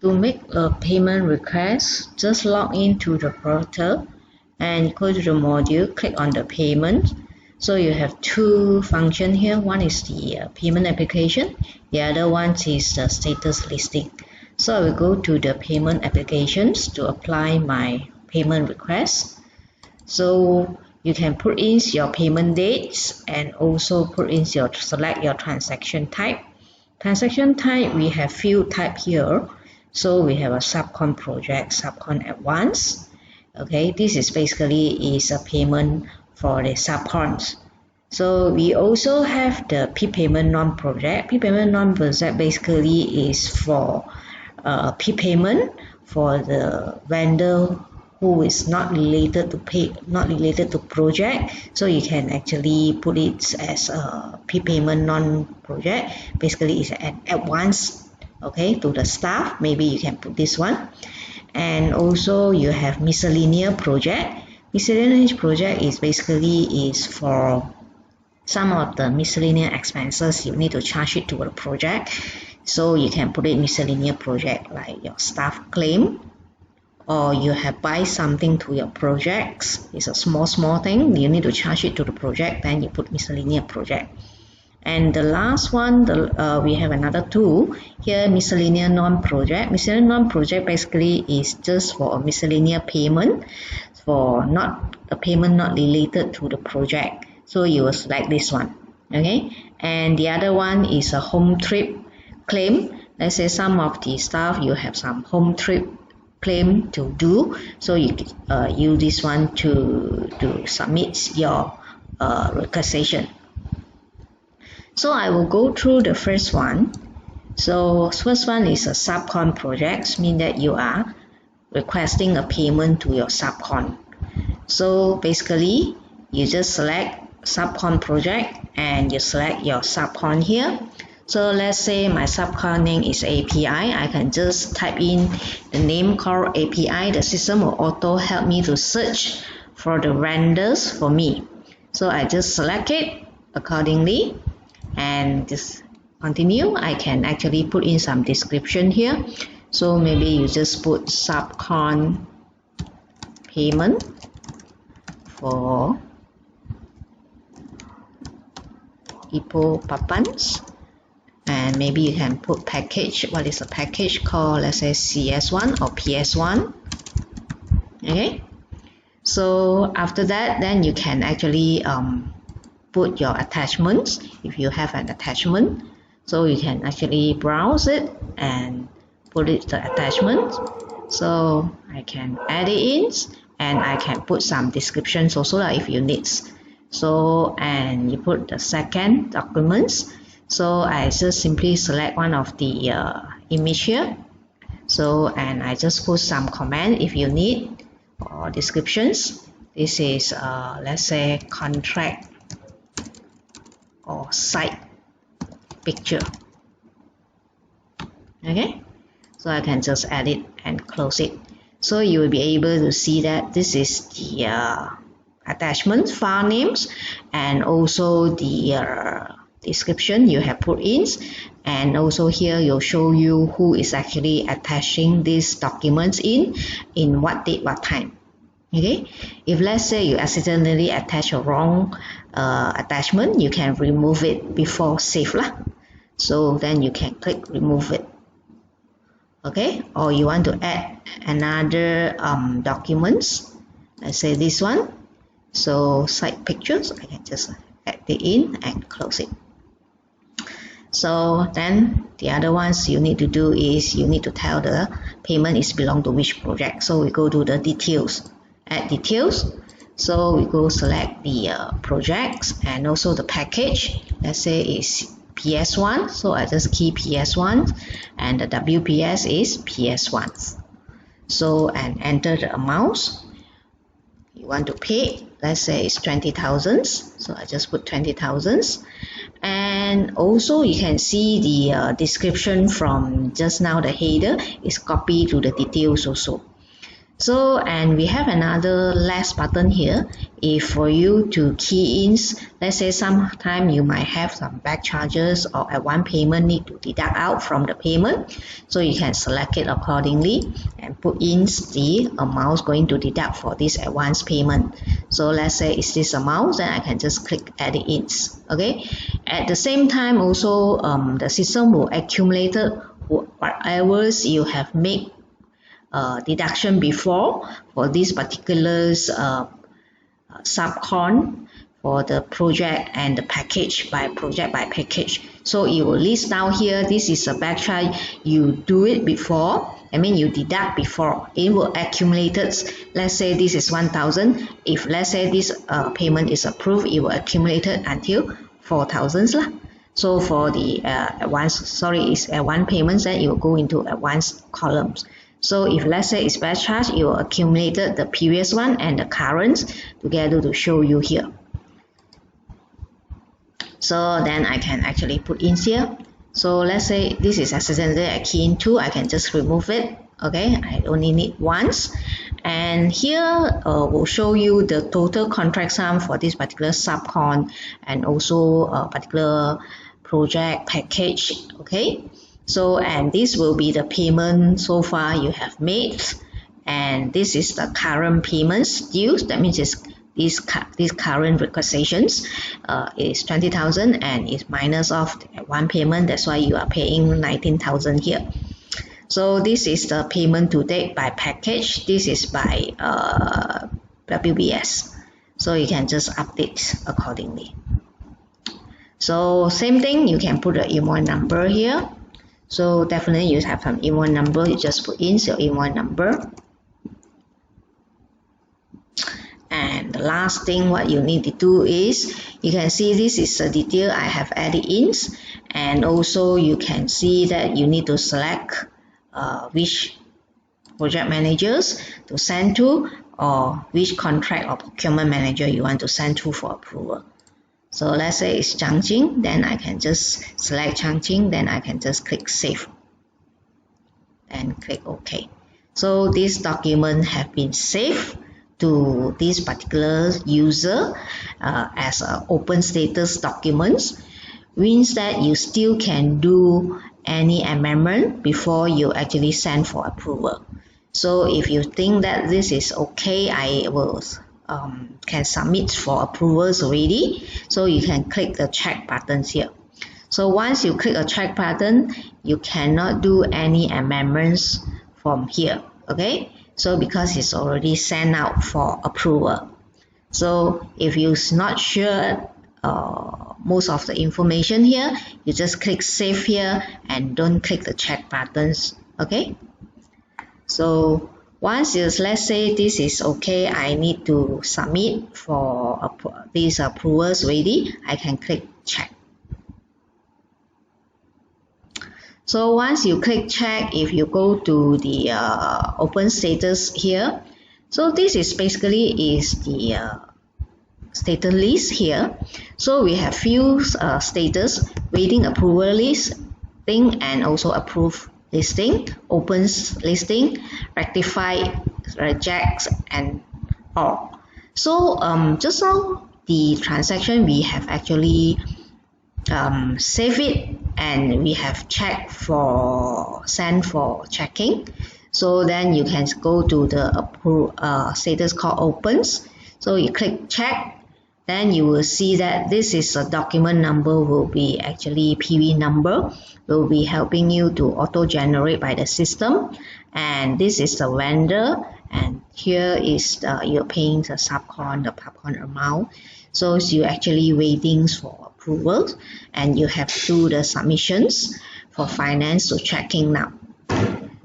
To make a payment request, just log into the portal and go to the module, click on the payment. So you have two functions here. One is the payment application, the other one is the status listing. So I will go to the payment applications to apply my payment request. So you can put in your payment dates and also put in select your transaction type. Transaction type, we have few type here. So we have a Subcon project, Subcon advance. Okay, this is basically is a payment for the subcons. So we also have the P-payment non-project. P-payment non-project basically is for P-payment for the vendor who is not related to project. So you can actually put it as a P-payment non-project. Basically, it's an advance. Okay, to the staff, maybe you can put this one. And also you have miscellaneous project. Miscellaneous project is basically for some of the miscellaneous expenses you need to charge it to the project. So you can put it miscellaneous project, like your staff claim, or you have buy something to your projects. It's a small thing, you need to charge it to the project, then you put miscellaneous project. And the last one, we have another two here, miscellaneous non-project. Miscellaneous non-project basically is just for a miscellaneous payment, for not a payment not related to the project. So you will select this one, okay? And the other one is a home trip claim. Let's say some of the staff, you have some home trip claim to do, so you use this one to submit your requisition. So I will go through the first one. So first one is a subcon project, means that you are requesting a payment to your subcon. So basically, you just select subcon project and you select your subcon here. So let's say my subcon name is API. I can just type in the name called API. The system will auto help me to search for the vendors for me. So I just select it accordingly and just continue. I can actually put in some description here. So maybe you just put subcon payment for Ipoh Papans, and maybe you can put package. What is a package called? Let's say CS1 or PS1. Okay, so after that, then you can actually put your attachments if you have an attachment. So you can actually browse it and put it the attachment. So I can add it in and I can put some descriptions also if you need. So and you put the second documents. So I just simply select one of the image here. So and I just put some comment if you need or descriptions. This is let's say contract or site picture. Okay, so I can just add it and close it. So you will be able to see that this is the attachment file names and also the description you have put in, and also here will show you who is actually attaching these documents in what date, what time. Okay, if let's say you accidentally attach a wrong attachment, you can remove it before save lah. So then you can click remove it. Okay, or you want to add another documents, let's say this one. So site pictures, I can just add it in and close it. So then the other ones you need to do is you need to tell the payment is belong to which project. So we go to the details, add details. So we go select the projects and also the package. Let's say it's PS1, so I just key PS1 and the WPS is PS1. So and enter the amounts you want to pay. Let's say it's 20,000, so I just put 20,000. And also you can see the description from just now, the header is copied to the details also. So, and we have another last button here. If for you to key in, let's say sometime you might have some back charges or advance payment need to deduct out from the payment. So you can select it accordingly and put in the amount going to deduct for this advance payment. So let's say it's this amount, then I can just click edit in. Okay. At the same time also the system will accumulate whatever you have made deduction before for this particular subcon for the project and the package by package. So it will list down here, this is a back charge, you do it before, I mean you deduct before, it will accumulate it. Let's say this is 1,000, if let's say this payment is approved, it will accumulate it until 4,000 lah. So for the it's advance payments, then it will go into advanced columns. So if let's say it's batch charge, it will accumulate the previous one and the current together to show you here. So then I can actually put in here. So let's say this is accidentally I key in 2, I can just remove it. Okay, I only need once. And here will show you the total contract sum for this particular subcon and also a particular project package. Okay. So, and this will be the payment so far you have made, and this is the current payments due. That means these current requisitions is 20,000 and is minus off one payment. That's why you are paying 19,000 here. So this is the payment to date by package. This is by WBS. So you can just update accordingly. So same thing, you can put the invoice number here. So definitely you have some invoice number, you just put in your invoice number. And the last thing what you need to do is, you can see this is the detail I have added in, and also you can see that you need to select which project managers to send to, or which contract or procurement manager you want to send to for approval. So let's say it's Changjing, then I can just select Changjing, then I can just click Save and click OK. So this document have been saved to this particular user as an open status documents, means that you still can do any amendment before you actually send for approval. So if you think that this is okay, I will can submit for approvals already. So you can click the check buttons here. So once you click a check button, you cannot do any amendments from here. Okay, so because it's already sent out for approval. So if you're not sure most of the information here, you just click save here and don't click the check buttons. Okay, so once you, let's say this is okay, I need to submit for these approvals already, I can click check. So once you click check, if you go to the open status here, so this is basically is the status list here. So we have few status, waiting approval list thing, and also approved listing, opens listing, rectify, rejects, and all. So just now the transaction we have actually save it, and we have checked for send for checking. So then you can go to the status called opens. So you click check, then you will see that this is a document number, will be actually PV number, will be helping you to auto generate by the system, and this is the vendor, and here is you're paying the subcon, the popcorn amount. So you're actually waiting for approval, and you have to do the submissions for finance to checking now.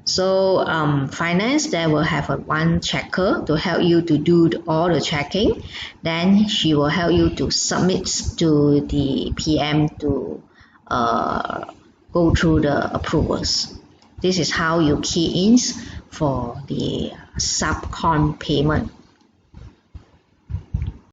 So finance, they will have one checker to help you to do all the checking. Then she will help you to submit to the PM to go through the approvals. This is how you key in for the subcon payment.